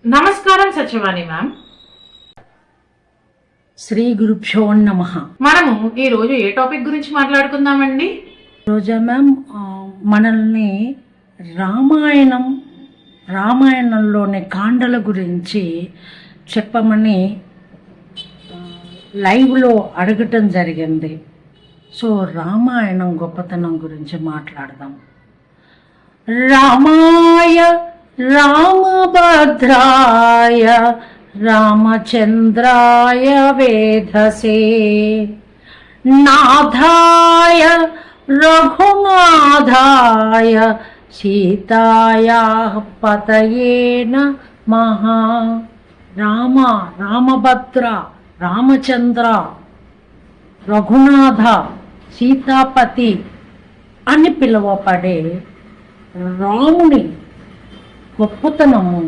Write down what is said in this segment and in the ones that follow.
నమస్కారం సత్యవాణి మ్యామ్. శ్రీ గురుభ్యో నమః. మనము ఈ రోజు ఏ టాపిక్ గురించి మాట్లాడుకుందామండి? రోజా మ్యామ్, మనల్ని రామాయణంలోని కాండల గురించి చెప్పమని లైవ్లో అడగటం జరిగింది. సో రామాయణం గొప్పతనం గురించి మాట్లాడదాం. రామాయ రామభద్రాయ రామచంద్రాయ వేధసే నాథాయ రఘునాథాయ సీతాయా పతయే నమః. రామభద్ర, రామచంద్ర, రఘునాథ, సీతాపతి అని పిలువబడే రాముని గొప్పతనము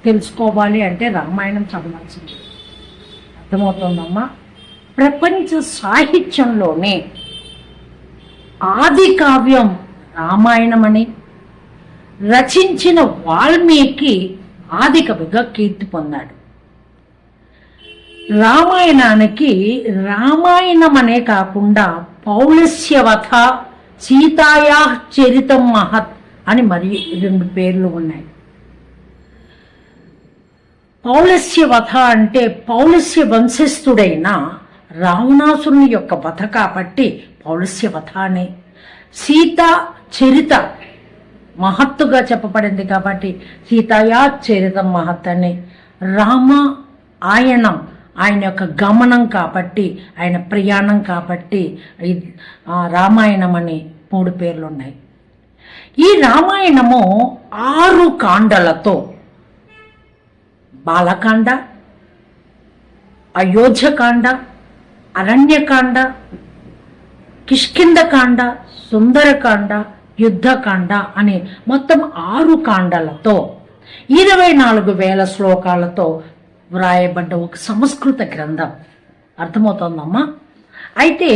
తెలుసుకోవాలి అంటే రామాయణం చదవాల్సింది. అర్థమవుతుందమ్మా? ప్రపంచ సాహిత్యంలోనే ఆది కావ్యం రామాయణమని రచించిన వాల్మీకి ఆది కవిగా కీర్తి పొందాడు. రామాయణానికి రామాయణం అనే కాకుండా పౌలస్యవథ, సీతాయా చరితం మహత్ అని మరి 2 పేర్లు ఉన్నాయి. పౌలస్యవథ అంటే పౌలస్య వంశస్థుడైన రావణాసురుని యొక్క వధ కాబట్టి పౌలస్యవథ అని, సీతా చరిత మహత్తుగా చెప్పబడింది కాబట్టి సీతాయా చరితం మహత్ అని, రామ ఆయనం ఆయన యొక్క గమనం కాబట్టి, ఆయన ప్రయాణం కాబట్టి రామాయణం అని 3 పేర్లు ఉన్నాయి. ఈ రామాయణము 6 కాండలతో బాలకాండ, అయోధ్యకాండ, అరణ్యకాండ, కిష్కింధకాండ, సుందరకాండ, యుద్ధకాండ అని మొత్తం 6 కాండలతో 24,000 శ్లోకాలతో వ్రాయబడ్డ ఒక సంస్కృత గ్రంథం. అర్థమవుతోందమ్మా? అయితే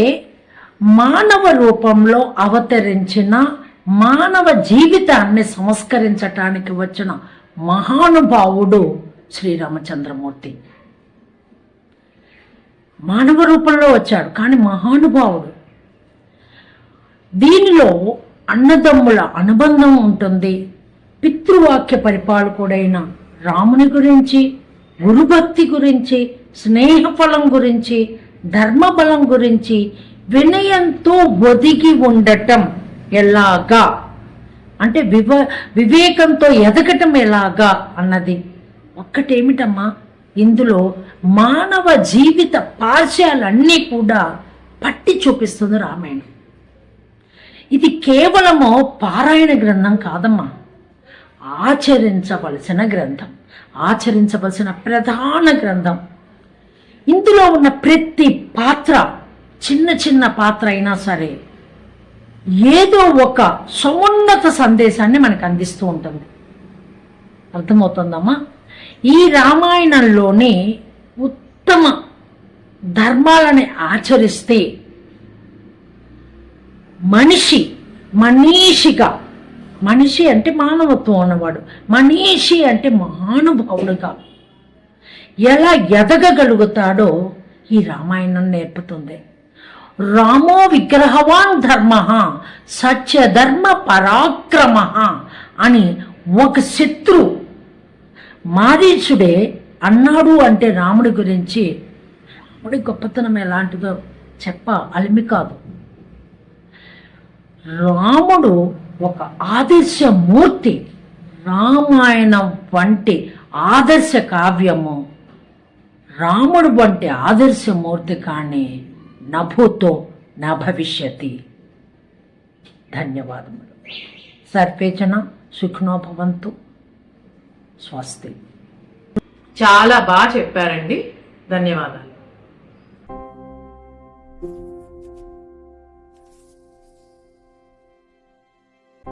మానవ రూపంలో అవతరించిన మానవ జీవితాన్ని సంస్కరించటానికి వచ్చిన మహానుభావుడు శ్రీరామచంద్రమూర్తి. మానవ రూపంలో వచ్చాడు కానీ మహానుభావుడు. దీనిలో అన్నదమ్ముల అనుబంధం ఉంటుంది. పితృవాక్య పరిపాలకుడైన రాముని గురించి, గురుభక్తి గురించి, స్నేహఫలం గురించి, ధర్మబలం గురించి, వినయంతో ఒదిగి ఉండటం ఎలాగా అంటే వివేకంతో ఎదగటం ఎలాగా అన్నది ఒక్కటేమిటమ్మా, ఇందులో మానవ జీవిత పార్శ్యాలన్నీ కూడా పట్టి చూపిస్తుంది రామాయణం. ఇది కేవలము పారాయణ గ్రంథం కాదమ్మా, ఆచరించవలసిన గ్రంథం, ఆచరించవలసిన ప్రధాన గ్రంథం. ఇందులో ఉన్న ప్రతి పాత్ర, చిన్న చిన్న పాత్ర అయినా సరే ఏదో ఒక సమున్నత సందేశాన్ని మనకు అందిస్తూ ఉంటుంది. అర్థమవుతుందమ్మా? ఈ రామాయణంలోని ఉత్తమ ధర్మాలని ఆచరిస్తే మనీషిగా, మనిషి అంటే మానవత్వం ఉన్నవాడు, మనీషి అంటే మహానుభావుడుగా ఎలా ఎదగగలుగుతాడో ఈ రామాయణం నేర్పుతుంది. రామో విగ్రహవాన్ ధర్మ సత్యధర్మ పరాక్రమ అని ఒక శత్రు మారీచుడే అన్నాడు. అంటే రాముడి గురించి, రాముడి గొప్పతనం ఎలాంటిదో చెప్ప అలిమి కాదు. రాముడు ఒక ఆదర్శమూర్తి. రామాయణం వంటి ఆదర్శ కావ్యము రాముడు వంటి ఆదర్శమూర్తి కానీ నభూతో నా భవిష్యతి. ధన్యవాదములు. సర్వేజన సుఖినో భవంతు. స్వస్తి. చాలా బాగా చెప్పారండి. ధన్యవాదాలు.